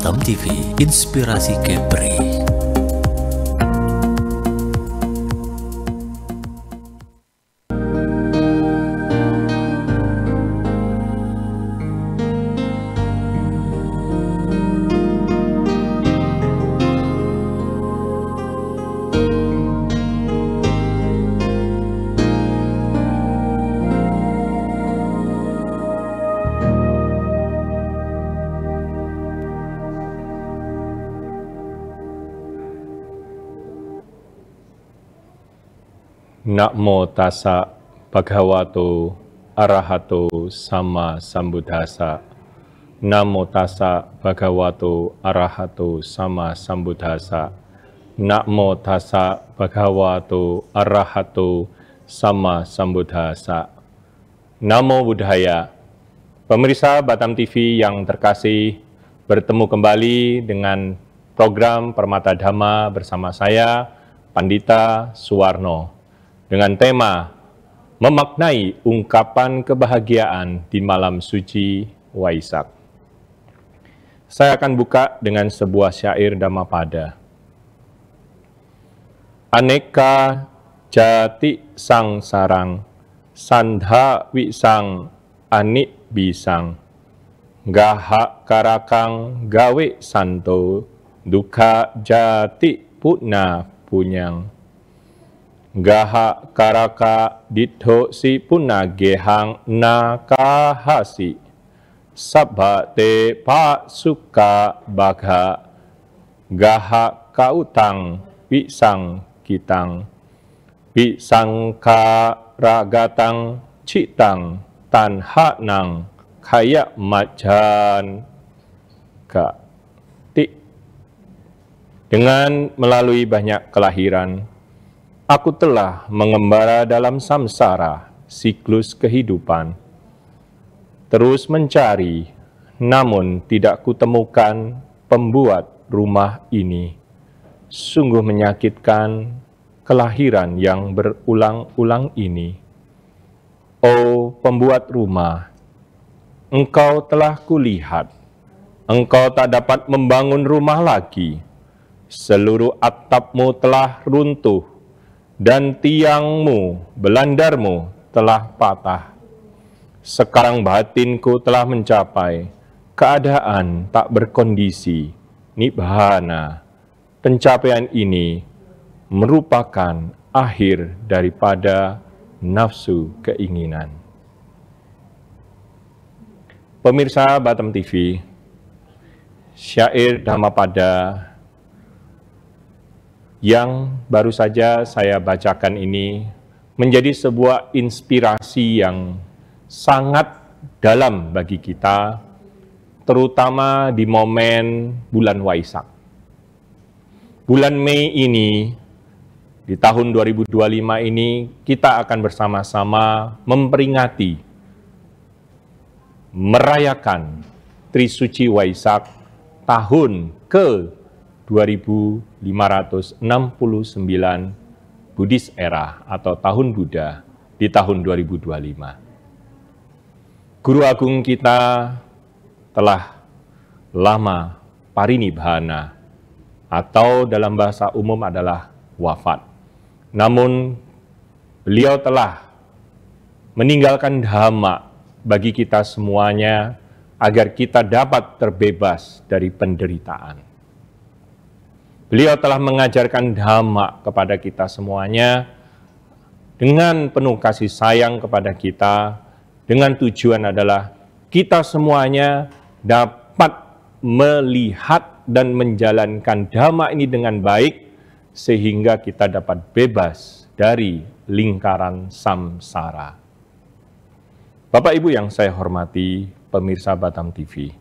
Batam TV, inspirasi Kepri. Namo tassa bhagavato arahato sama sambuddhassa. Namo tassa bhagavato arahato sama sambuddhassa. Namo tassa bhagavato arahato sama sambuddhassa. Namo Buddhaya. Pemirsa Batam TV yang terkasih, bertemu kembali dengan program Permata Dhamma bersama saya, Pandita Suwarno, dengan tema memaknai ungkapan kebahagiaan di malam suci Waisak. Saya akan buka dengan sebuah syair Dhammapada. Aneka jati sang sarang, sandha wisang anik bisang, gaha karakang gawe santo, duka jati puna punyang. Gaha karaka ditho si puna gehang nakahasi, sabha te pa suka bagha, gaha kautang pisang kitang, pisang karagatang citang tanha nang kaya majan ka. Dengan melalui banyak kelahiran, aku telah mengembara dalam samsara, siklus kehidupan. Terus mencari, namun tidak kutemukan pembuat rumah ini. Sungguh menyakitkan kelahiran yang berulang-ulang ini. Oh pembuat rumah, engkau telah kulihat, engkau tak dapat membangun rumah lagi. Seluruh atapmu telah runtuh, dan tiangmu, belandarmu telah patah. Sekarang batinku telah mencapai keadaan tak berkondisi, nibbana. Pencapaian ini merupakan akhir daripada nafsu keinginan. Pemirsa Batam TV, syair Dhammapada yang baru saja saya bacakan ini menjadi sebuah inspirasi yang sangat dalam bagi kita, terutama di momen bulan Waisak. Bulan Mei ini, di tahun 2025 ini, kita akan bersama-sama memperingati, merayakan Trisuci Waisak tahun ke 2569 Buddhis Era atau tahun Buddha di tahun 2025. Guru Agung kita telah lama parinibbana atau dalam bahasa umum adalah wafat. Namun beliau telah meninggalkan dhamma bagi kita semuanya agar kita dapat terbebas dari penderitaan. Beliau telah mengajarkan dhamma kepada kita semuanya dengan penuh kasih sayang kepada kita, dengan tujuan adalah kita semuanya dapat melihat dan menjalankan dhamma ini dengan baik, sehingga kita dapat bebas dari lingkaran samsara. Bapak Ibu yang saya hormati, pemirsa Batam TV.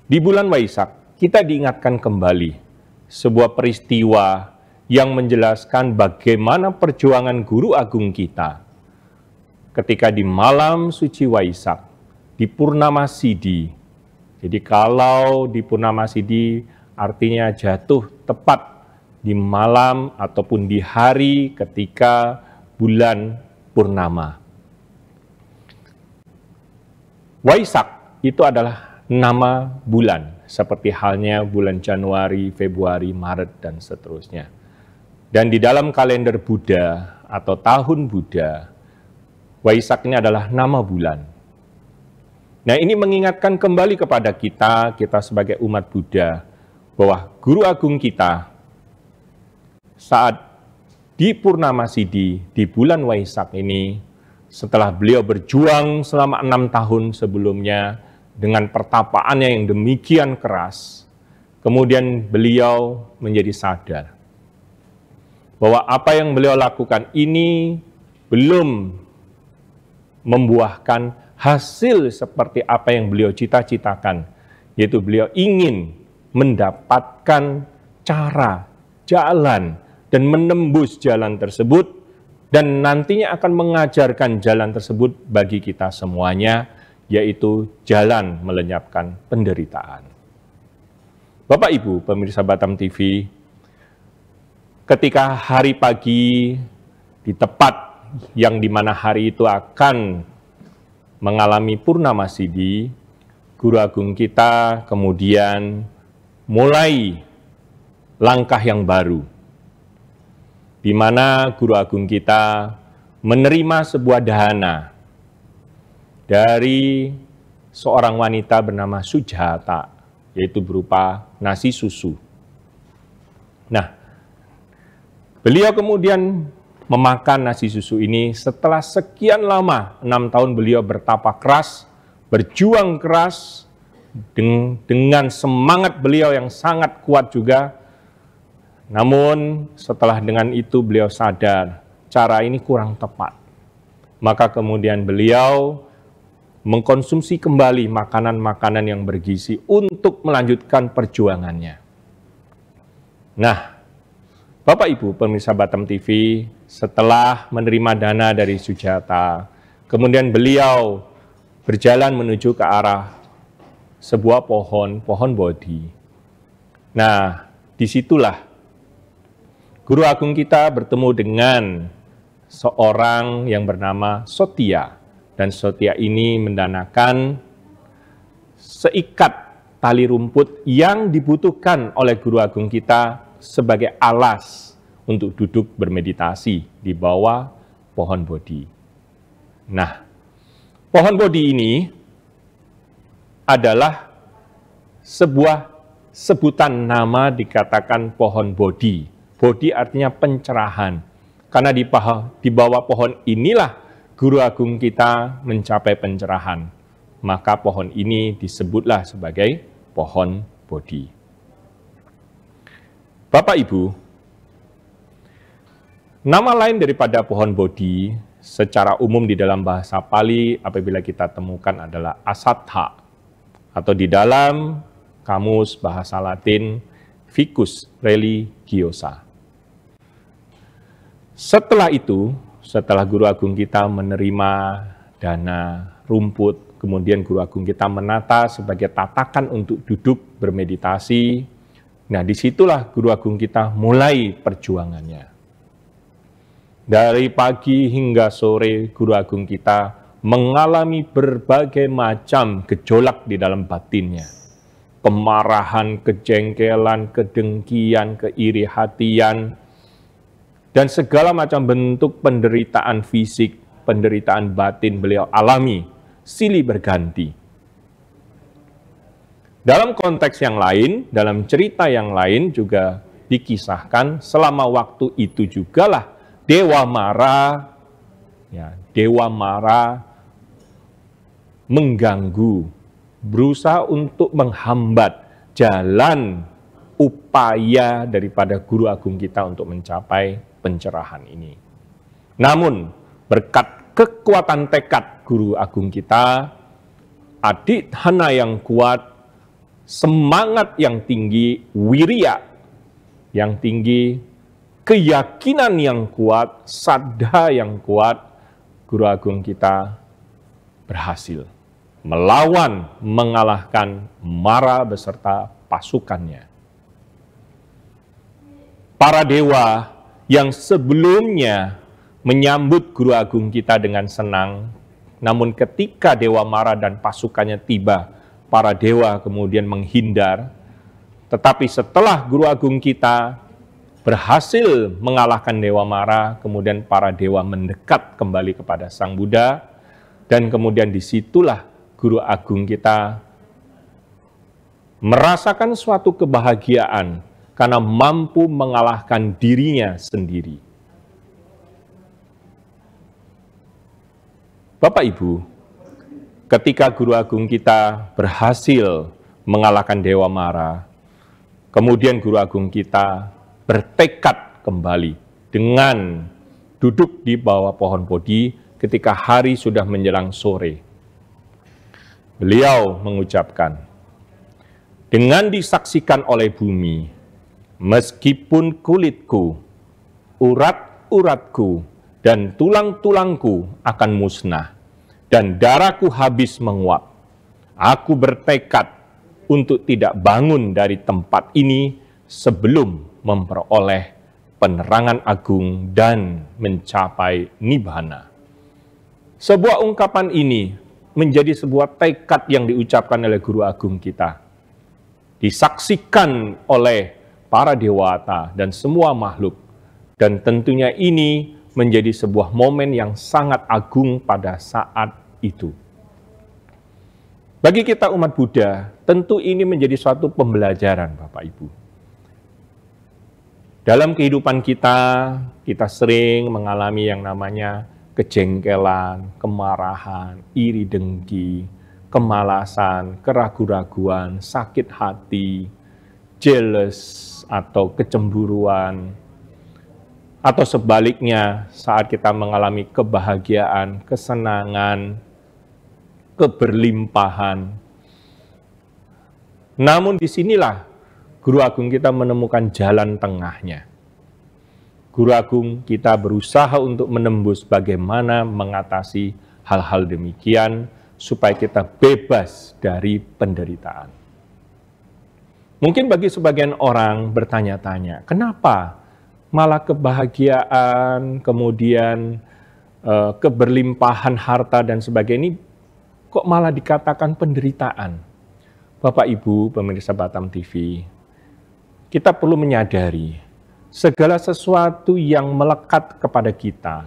Di bulan Waisak, kita diingatkan kembali sebuah peristiwa yang menjelaskan bagaimana perjuangan Guru Agung kita ketika di malam suci Waisak, di Purnama Sidi. Jadi kalau di Purnama Sidi artinya jatuh tepat di malam ataupun di hari ketika bulan purnama. Waisak itu adalah nama bulan, seperti halnya bulan Januari, Februari, Maret, dan seterusnya. Dan di dalam kalender Buddha atau tahun Buddha, Waisak ini adalah nama bulan. Nah, ini mengingatkan kembali kepada kita sebagai umat Buddha, bahwa Guru Agung kita saat di Purnama Sidi, di bulan Waisak ini, setelah beliau berjuang selama 6 tahun sebelumnya, dengan pertapaannya yang demikian keras, kemudian beliau menjadi sadar bahwa apa yang beliau lakukan ini belum membuahkan hasil seperti apa yang beliau cita-citakan, yaitu beliau ingin mendapatkan cara, jalan, dan menembus jalan tersebut, dan nantinya akan mengajarkan jalan tersebut bagi kita semuanya, yaitu jalan melenyapkan penderitaan. Bapak Ibu pemirsa Batam TV, ketika hari pagi di tepat yang dimana hari itu akan mengalami Purnama Sidi, Guru Agung kita kemudian mulai langkah yang baru, di mana Guru Agung kita menerima sebuah dahana dari seorang wanita bernama Sujata, yaitu berupa nasi susu. Nah, beliau kemudian memakan nasi susu ini setelah sekian lama, 6 tahun beliau bertapa keras, berjuang keras, dengan semangat beliau yang sangat kuat juga. Namun setelah dengan itu beliau sadar, cara ini kurang tepat. Maka kemudian beliau mengkonsumsi kembali makanan-makanan yang bergizi untuk melanjutkan perjuangannya. Nah, Bapak Ibu pemirsa Batam TV, setelah menerima dana dari Sujata, kemudian beliau berjalan menuju ke arah sebuah pohon Bodhi. Nah, disitulah Guru Agung kita bertemu dengan seorang yang bernama Sotia. Dan Sotia ini mendanakan seikat tali rumput yang dibutuhkan oleh Guru Agung kita sebagai alas untuk duduk bermeditasi di bawah pohon Bodhi. Nah, pohon Bodhi ini adalah sebuah sebutan nama dikatakan pohon Bodhi. Bodhi artinya pencerahan. Karena di bawah pohon inilah Guru Agung kita mencapai pencerahan. Maka pohon ini disebutlah sebagai pohon Bodhi. Bapak Ibu, nama lain daripada pohon Bodhi secara umum di dalam bahasa Pali apabila kita temukan adalah Asattha, atau di dalam kamus bahasa Latin Ficus religiosa. Setelah itu, setelah Guru Agung kita menerima dana rumput, kemudian Guru Agung kita menata sebagai tatakan untuk duduk bermeditasi. Nah, disitulah Guru Agung kita mulai perjuangannya. Dari pagi hingga sore, Guru Agung kita mengalami berbagai macam gejolak di dalam batinnya. Kemarahan, kejengkelan, kedengkian, keirihatian, dan segala macam bentuk penderitaan fisik, penderitaan batin beliau alami, silih berganti. Dalam konteks yang lain, dalam cerita yang lain juga dikisahkan selama waktu itu jugalah Dewa Mara mengganggu, berusaha untuk menghambat jalan upaya daripada Guru Agung kita untuk mencapai pencerahan ini. Namun, berkat kekuatan tekad Guru Agung kita, adhana yang kuat, semangat yang tinggi, wirya yang tinggi, keyakinan yang kuat, saddha yang kuat, Guru Agung kita berhasil melawan, mengalahkan Mara beserta pasukannya. Para dewa yang sebelumnya menyambut Guru Agung kita dengan senang, namun ketika Dewa Mara dan pasukannya tiba para dewa kemudian menghindar. Tetapi setelah guru agung kita berhasil mengalahkan Dewa Mara, kemudian para dewa mendekat kembali kepada Sang Buddha, dan kemudian disitulah guru agung kita merasakan suatu kebahagiaan karena mampu mengalahkan dirinya sendiri. Bapak Ibu, ketika guru agung kita berhasil mengalahkan Dewa Mara, kemudian guru agung kita bertekad kembali dengan duduk di bawah pohon Bodhi ketika hari sudah menjelang sore. Beliau mengucapkan, dengan disaksikan oleh bumi, meskipun kulitku, urat-uratku, dan tulang-tulangku akan musnah, dan darahku habis menguap, aku bertekad untuk tidak bangun dari tempat ini sebelum memperoleh penerangan agung dan mencapai nibbana. Sebuah ungkapan ini menjadi sebuah tekad yang diucapkan oleh guru agung kita, disaksikan oleh para dewata dan semua makhluk, dan tentunya ini menjadi sebuah momen yang sangat agung pada saat itu. Bagi kita umat Buddha, tentu ini menjadi suatu pembelajaran, Bapak Ibu. Dalam kehidupan kita, kita sering mengalami yang namanya kejengkelan, kemarahan, iri dengki, kemalasan, keraguan-raguan, sakit hati, jealous atau kecemburuan, atau sebaliknya saat kita mengalami kebahagiaan, kesenangan, keberlimpahan. Namun disinilah guru agung kita menemukan jalan tengahnya. Guru agung kita berusaha untuk menembus bagaimana mengatasi hal-hal demikian supaya kita bebas dari penderitaan. Mungkin bagi sebagian orang bertanya-tanya, kenapa malah kebahagiaan, kemudian keberlimpahan harta dan sebagainya ini kok malah dikatakan penderitaan? Bapak Ibu pemirsa Batam TV, kita perlu menyadari segala sesuatu yang melekat kepada kita,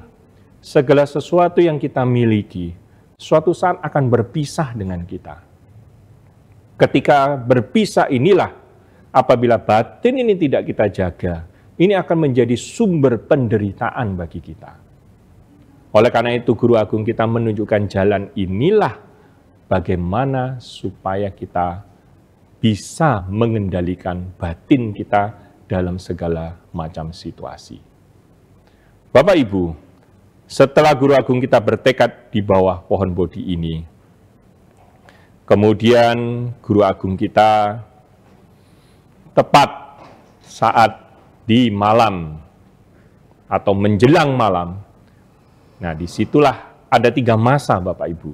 segala sesuatu yang kita miliki, suatu saat akan berpisah dengan kita. Ketika berpisah inilah, apabila batin ini tidak kita jaga, ini akan menjadi sumber penderitaan bagi kita. Oleh karena itu, guru agung kita menunjukkan jalan inilah bagaimana supaya kita bisa mengendalikan batin kita dalam segala macam situasi. Bapak Ibu, setelah guru agung kita bertekad di bawah pohon Bodhi ini, kemudian guru agung kita tepat saat di malam atau menjelang malam, nah disitulah ada 3 masa Bapak Ibu.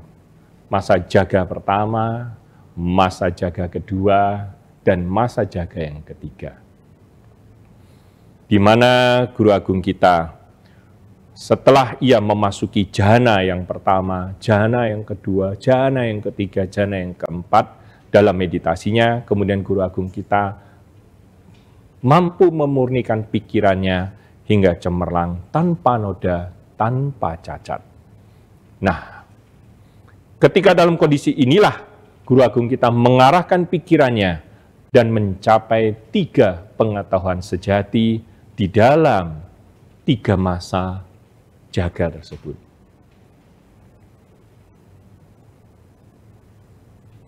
Masa jaga pertama, masa jaga kedua, dan masa jaga yang ketiga. Di mana guru agung kita setelah ia memasuki jhana yang pertama, jhana yang kedua, jhana yang ketiga, jhana yang keempat, dalam meditasinya, kemudian guru agung kita mampu memurnikan pikirannya hingga cemerlang tanpa noda, tanpa cacat. Nah, ketika dalam kondisi inilah, guru agung kita mengarahkan pikirannya dan mencapai 3 pengetahuan sejati di dalam 3 masa jaga tersebut.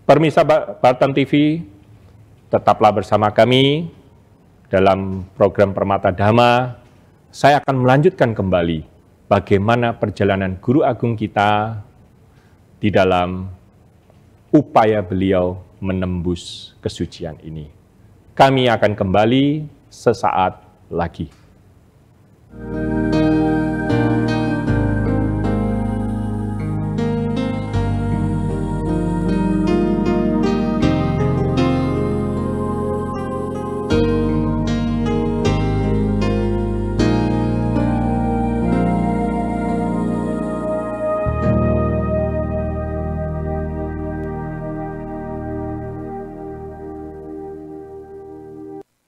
Pemirsa Batam TV, tetaplah bersama kami dalam program Permata Dhamma. Saya akan melanjutkan kembali bagaimana perjalanan guru agung kita di dalam upaya beliau menembus kesucian ini. Kami akan kembali sesaat lagi.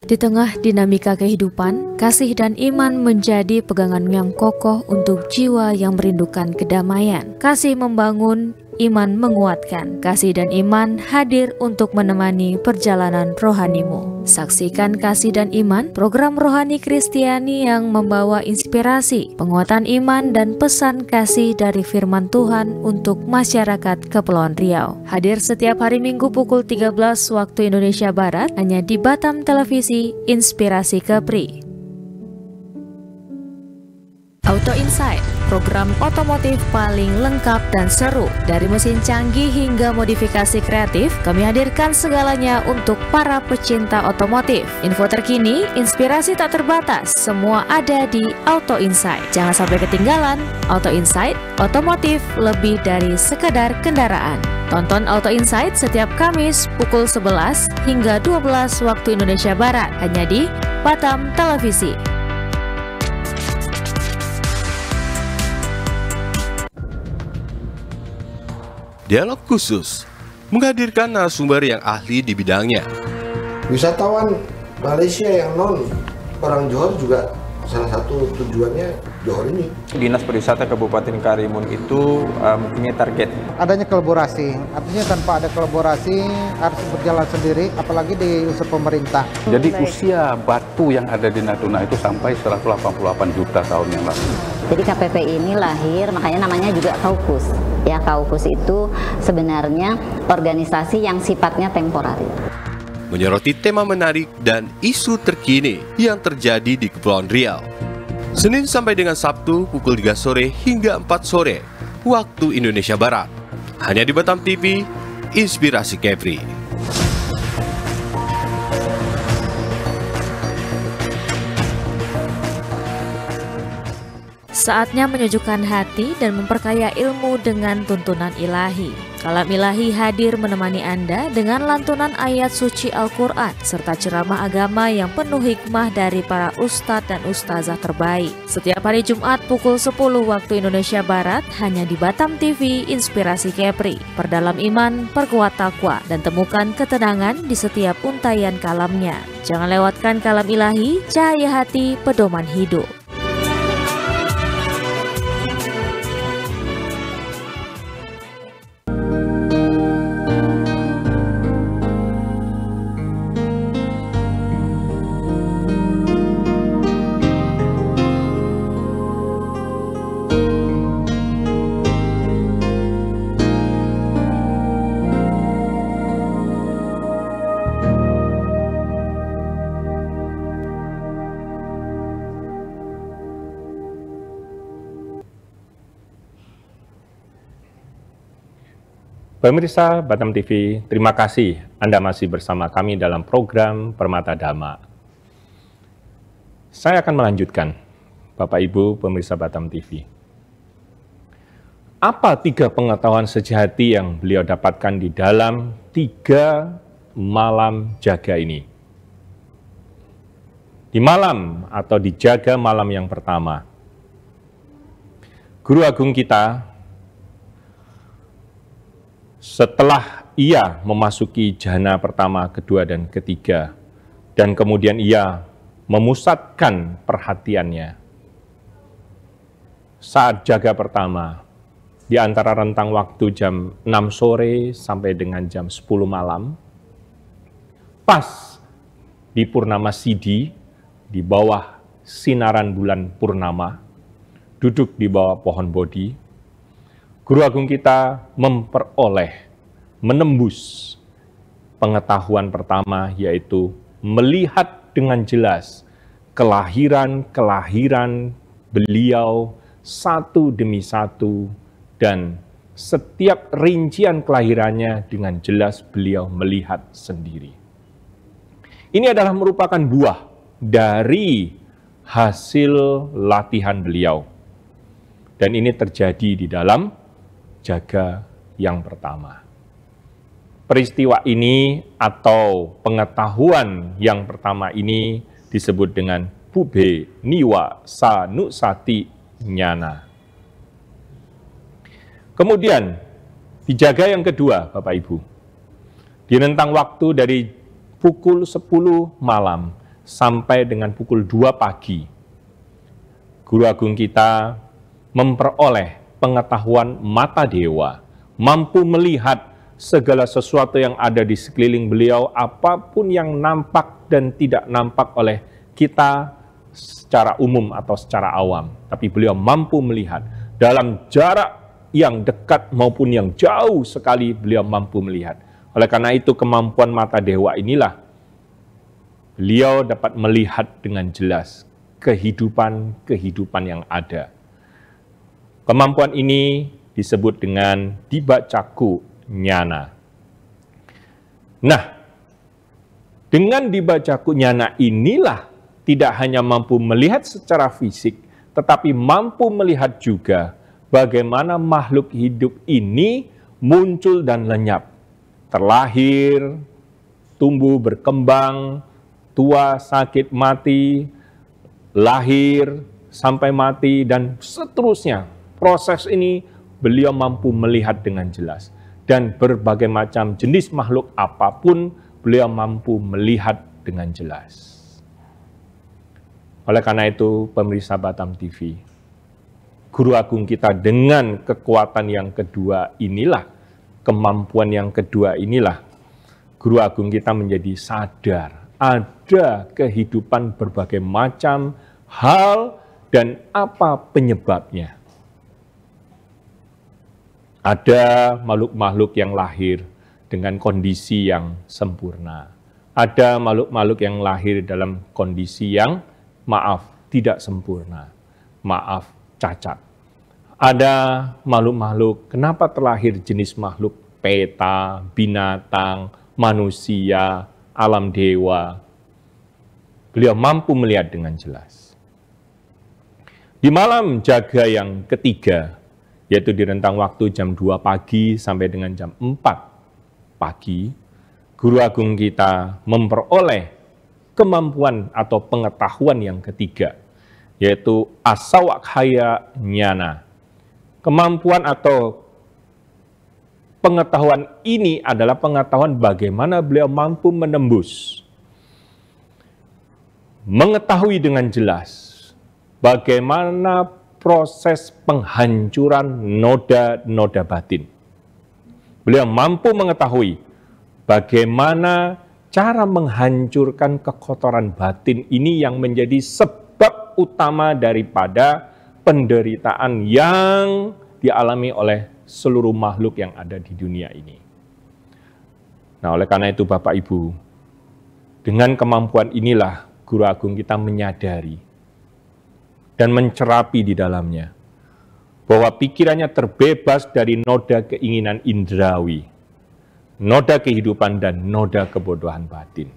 Di tengah dinamika kehidupan, kasih dan iman menjadi pegangan yang kokoh untuk jiwa yang merindukan kedamaian. Kasih membangun, iman menguatkan. Kasih dan iman hadir untuk menemani perjalanan rohanimu. Saksikan Kasih dan Iman, program rohani Kristiani yang membawa inspirasi, penguatan iman, dan pesan kasih dari firman Tuhan untuk masyarakat Kepulauan Riau. Hadir setiap hari Minggu pukul 13 waktu Indonesia Barat, hanya di Batam Televisi Inspirasi Kepri. Auto Insight, program otomotif paling lengkap dan seru. Dari mesin canggih hingga modifikasi kreatif, kami hadirkan segalanya untuk para pecinta otomotif. Info terkini, inspirasi tak terbatas, semua ada di Auto Insight. Jangan sampai ketinggalan. Auto Insight, otomotif lebih dari sekedar kendaraan. Tonton Auto Insight setiap Kamis pukul 11 hingga 12 waktu Indonesia Barat, hanya di Batam Televisi. Dialog khusus menghadirkan narasumber yang ahli di bidangnya. Wisatawan Malaysia yang non orang Johor juga salah satu tujuannya Johor ini. Dinas Pariwisata Kabupaten Karimun itu mempunyai target. Adanya kolaborasi, artinya tanpa ada kolaborasi harus berjalan sendiri, apalagi di unsur pemerintah. Jadi usia batu yang ada di Natuna itu sampai 188 juta tahun yang lalu. Jadi KPP ini lahir, makanya namanya juga Kaukus. Ya, Kaukus itu sebenarnya organisasi yang sifatnya temporer. Menyoroti tema menarik dan isu terkini yang terjadi di Kepulauan Riau. Senin sampai dengan Sabtu pukul 3 sore hingga 4 sore waktu Indonesia Barat. Hanya di Batam TV, Inspirasi Kepri. Saatnya menyejukkan hati dan memperkaya ilmu dengan tuntunan ilahi. Kalam Ilahi hadir menemani Anda dengan lantunan ayat suci Al-Quran serta ceramah agama yang penuh hikmah dari para ustadz dan ustazah terbaik. Setiap hari Jumat pukul 10 waktu Indonesia Barat, hanya di Batam TV Inspirasi Kepri. Perdalam iman, perkuat takwa, dan temukan ketenangan di setiap untayan kalamnya. Jangan lewatkan Kalam Ilahi, cahaya hati, pedoman hidup. Pemirsa Batam TV, terima kasih Anda masih bersama kami dalam program Permata Dhamma. Saya akan melanjutkan, Bapak Ibu pemirsa Batam TV. Apa 3 pengetahuan sejati yang beliau dapatkan di dalam 3 malam jaga ini? Di malam atau di jaga malam yang pertama, Guru Agung kita setelah ia memasuki jhana pertama, kedua, dan ketiga, dan kemudian ia memusatkan perhatiannya. Saat jaga pertama, di antara rentang waktu jam 6 sore sampai dengan jam 10 malam, pas di Purnama Sidi, di bawah sinaran bulan Purnama, duduk di bawah pohon bodhi, Guru Agung kita menembus pengetahuan pertama, yaitu melihat dengan jelas kelahiran beliau satu demi satu, dan setiap rincian kelahirannya dengan jelas beliau melihat sendiri. Ini adalah merupakan buah dari hasil latihan beliau. Dan ini terjadi di dalam jaga yang pertama. Peristiwa ini atau pengetahuan yang pertama ini disebut dengan Pube Niwa Sanusati Nyana. Kemudian di jaga yang kedua, Bapak Ibu, di rentang waktu dari pukul 10 malam sampai dengan pukul 2 pagi, Guru Agung kita memperoleh pengetahuan mata dewa, mampu melihat segala sesuatu yang ada di sekeliling beliau, apapun yang nampak dan tidak nampak oleh kita secara umum atau secara awam. Tapi beliau mampu melihat dalam jarak yang dekat maupun yang jauh sekali, beliau mampu melihat. Oleh karena itu kemampuan mata dewa inilah beliau dapat melihat dengan jelas kehidupan yang ada. Kemampuan ini disebut dengan Diba Caku Nyana. Nah, dengan Diba Caku Nyana inilah tidak hanya mampu melihat secara fisik, tetapi mampu melihat juga bagaimana makhluk hidup ini muncul dan lenyap, terlahir, tumbuh, berkembang, tua, sakit, mati, lahir, sampai mati, dan seterusnya. Proses ini beliau mampu melihat dengan jelas. Dan berbagai macam jenis makhluk apapun, beliau mampu melihat dengan jelas. Oleh karena itu, pemirsa Batam TV, Guru Agung kita dengan kekuatan yang kedua inilah, kemampuan yang kedua inilah, Guru Agung kita menjadi sadar ada kehidupan berbagai macam hal dan apa penyebabnya. Ada makhluk-makhluk yang lahir dengan kondisi yang sempurna. Ada makhluk-makhluk yang lahir dalam kondisi yang, maaf, tidak sempurna. Maaf, cacat. Ada makhluk-makhluk, kenapa terlahir jenis makhluk peta, binatang, manusia, alam dewa. Beliau mampu melihat dengan jelas. Di malam jaga yang ketiga, yaitu di rentang waktu jam 2 pagi sampai dengan jam 4 pagi, Guru Agung kita memperoleh kemampuan atau pengetahuan yang ketiga, yaitu Asawakhaya Nyana. Kemampuan atau pengetahuan ini adalah pengetahuan bagaimana beliau mampu menembus, mengetahui dengan jelas bagaimana proses penghancuran noda-noda batin. Beliau mampu mengetahui bagaimana cara menghancurkan kekotoran batin ini yang menjadi sebab utama daripada penderitaan yang dialami oleh seluruh makhluk yang ada di dunia ini. Nah, oleh karena itu Bapak Ibu, dengan kemampuan inilah Guru Agung kita menyadari dan mencerapi di dalamnya bahwa pikirannya terbebas dari noda keinginan indrawi, noda kehidupan dan noda kebodohan batin.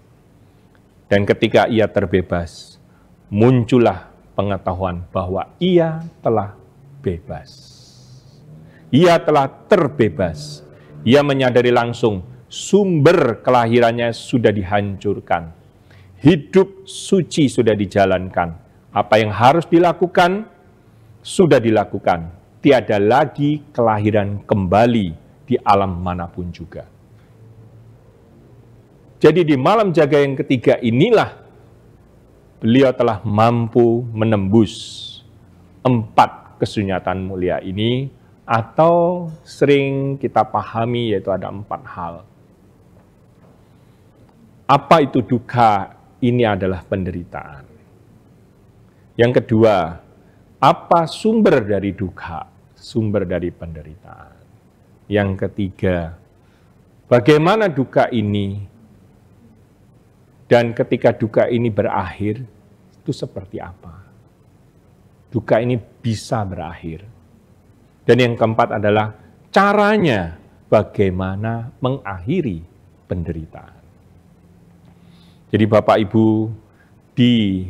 Dan ketika ia terbebas, muncullah pengetahuan bahwa ia telah bebas. Ia telah terbebas. Ia menyadari langsung sumber kelahirannya sudah dihancurkan. Hidup suci sudah dijalankan. Apa yang harus dilakukan, sudah dilakukan. Tiada lagi kelahiran kembali di alam manapun juga. Jadi di malam jaga yang ketiga inilah beliau telah mampu menembus 4 kesunyatan mulia ini, atau sering kita pahami yaitu ada 4 hal. Apa itu duka? Ini adalah penderitaan. Yang kedua, apa sumber dari duka? Sumber dari penderitaan. Yang ketiga, bagaimana duka ini? Dan ketika duka ini berakhir, itu seperti apa? Duka ini bisa berakhir. Dan yang keempat adalah caranya bagaimana mengakhiri penderitaan. Jadi Bapak Ibu, di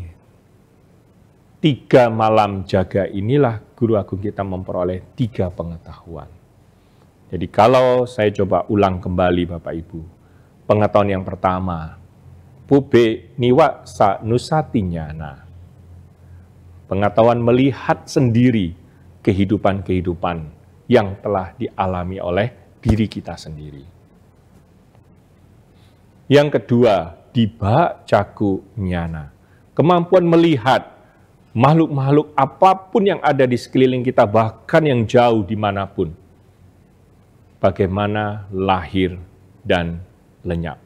3 malam jaga inilah Guru Agung kita memperoleh 3 pengetahuan. Jadi kalau saya coba ulang kembali Bapak Ibu, pengetahuan yang pertama, Pube Niwa Sa Nusatinyana. Pengetahuan melihat sendiri kehidupan-kehidupan yang telah dialami oleh diri kita sendiri. Yang kedua, diba caku nyana. Kemampuan melihat makhluk-makhluk apapun yang ada di sekeliling kita, bahkan yang jauh dimanapun. Bagaimana lahir dan lenyap.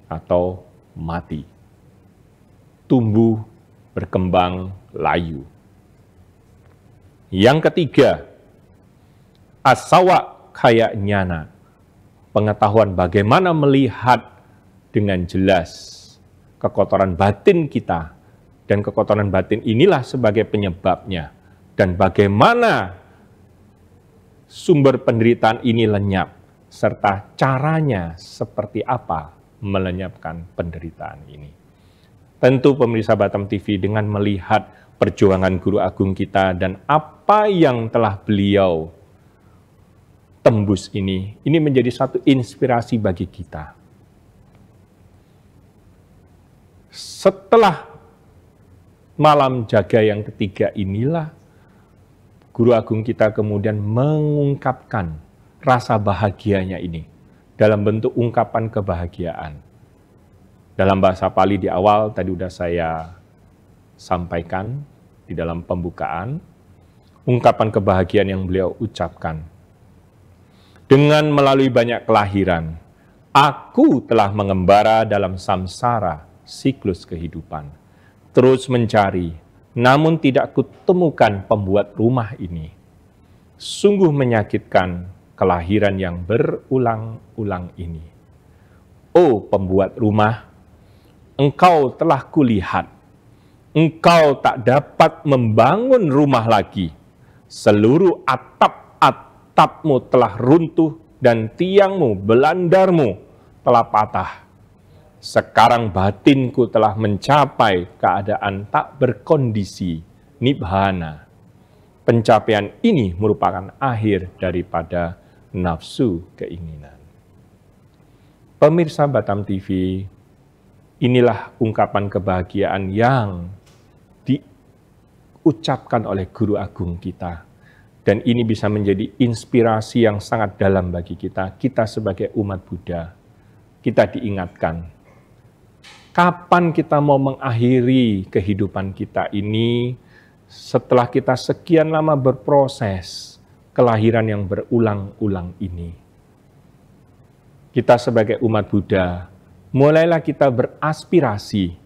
Atau mati. Tumbuh, berkembang, layu. Yang ketiga, asawa kaya nyana. Pengetahuan bagaimana melihat dengan jelas kekotoran batin kita. Dan kekotoran batin inilah sebagai penyebabnya. Dan bagaimana sumber penderitaan ini lenyap. Serta caranya seperti apa melenyapkan penderitaan ini. Tentu pemirsa Batam TV dengan melihat perjuangan Guru Agung kita dan apa yang telah beliau tembus ini menjadi satu inspirasi bagi kita. Setelah malam jaga yang ketiga inilah, Guru Agung kita kemudian mengungkapkan rasa bahagianya ini dalam bentuk ungkapan kebahagiaan. Dalam bahasa Pali di awal tadi sudah saya sampaikan di dalam pembukaan, ungkapan kebahagiaan yang beliau ucapkan. Dengan melalui banyak kelahiran, aku telah mengembara dalam samsara siklus kehidupan. Terus mencari, namun tidak kutemukan pembuat rumah ini. Sungguh menyakitkan kelahiran yang berulang-ulang ini. Oh pembuat rumah, engkau telah kulihat. Engkau tak dapat membangun rumah lagi. Seluruh atap-atapmu telah runtuh dan tiangmu, belandarmu telah patah. Sekarang batinku telah mencapai keadaan tak berkondisi, nibbana. Pencapaian ini merupakan akhir daripada nafsu keinginan. Pemirsa Batam TV, inilah ungkapan kebahagiaan yang diucapkan oleh Guru Agung kita. Dan ini bisa menjadi inspirasi yang sangat dalam bagi kita. Kita sebagai umat Buddha, kita diingatkan. Kapan kita mau mengakhiri kehidupan kita ini setelah kita sekian lama berproses kelahiran yang berulang-ulang ini? Kita sebagai umat Buddha, mulailah kita beraspirasi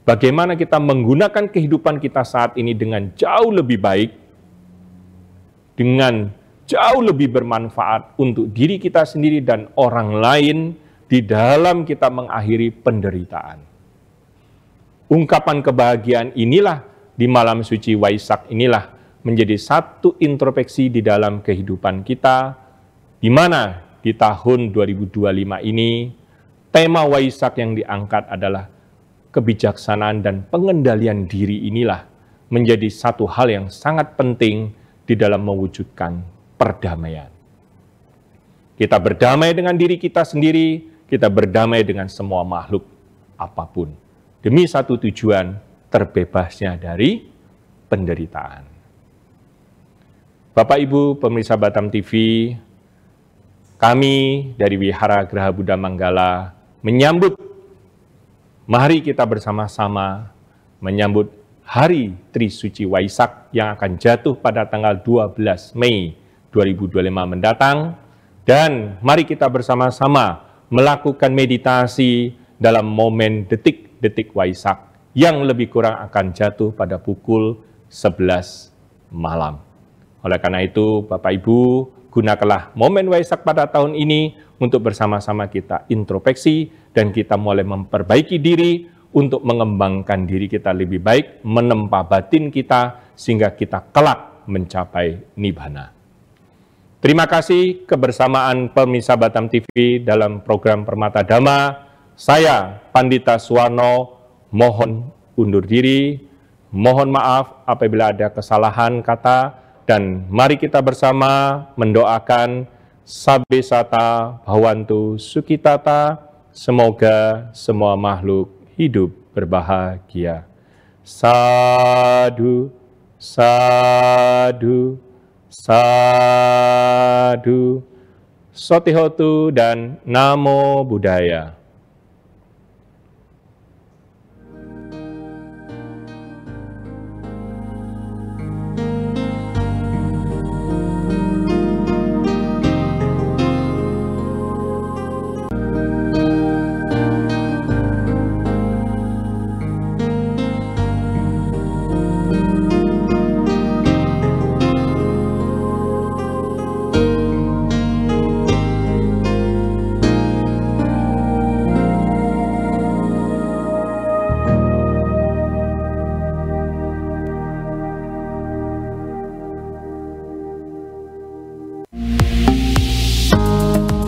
bagaimana kita menggunakan kehidupan kita saat ini dengan jauh lebih baik, dengan jauh lebih bermanfaat untuk diri kita sendiri dan orang lain di dalam kita mengakhiri penderitaan. Ungkapan kebahagiaan inilah di malam suci Waisak inilah menjadi satu introspeksi di dalam kehidupan kita, di mana di tahun 2025 ini tema Waisak yang diangkat adalah kebijaksanaan dan pengendalian diri inilah menjadi satu hal yang sangat penting di dalam mewujudkan perdamaian. Kita berdamai dengan diri kita sendiri, kita berdamai dengan semua makhluk apapun. Demi satu tujuan, terbebasnya dari penderitaan. Bapak Ibu pemirsa Batam TV, kami dari Wihara Graha Buddha Manggala menyambut, mari kita bersama-sama menyambut Hari Trisuci Waisak yang akan jatuh pada tanggal 12 Mei 2025 mendatang. Dan mari kita bersama-sama melakukan meditasi dalam momen detik-detik Waisak yang lebih kurang akan jatuh pada pukul 11 malam. Oleh karena itu, Bapak Ibu, gunakanlah momen Waisak pada tahun ini untuk bersama-sama kita introspeksi dan kita mulai memperbaiki diri untuk mengembangkan diri kita lebih baik, menempa batin kita sehingga kita kelak mencapai nibbana. Terima kasih kebersamaan pemirsa Batam TV dalam program Permata Dhamma. Saya, Pandita Suwarno, mohon undur diri, mohon maaf apabila ada kesalahan kata, dan mari kita bersama mendoakan Sabbe Sata Bhawantu Sukhitata, semoga semua makhluk hidup berbahagia. Sadhu, sadhu, sadhu, sotihotu dan namo buddhaya.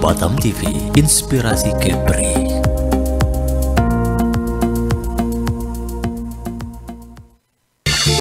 Batam TV, Inspirasi Kepri.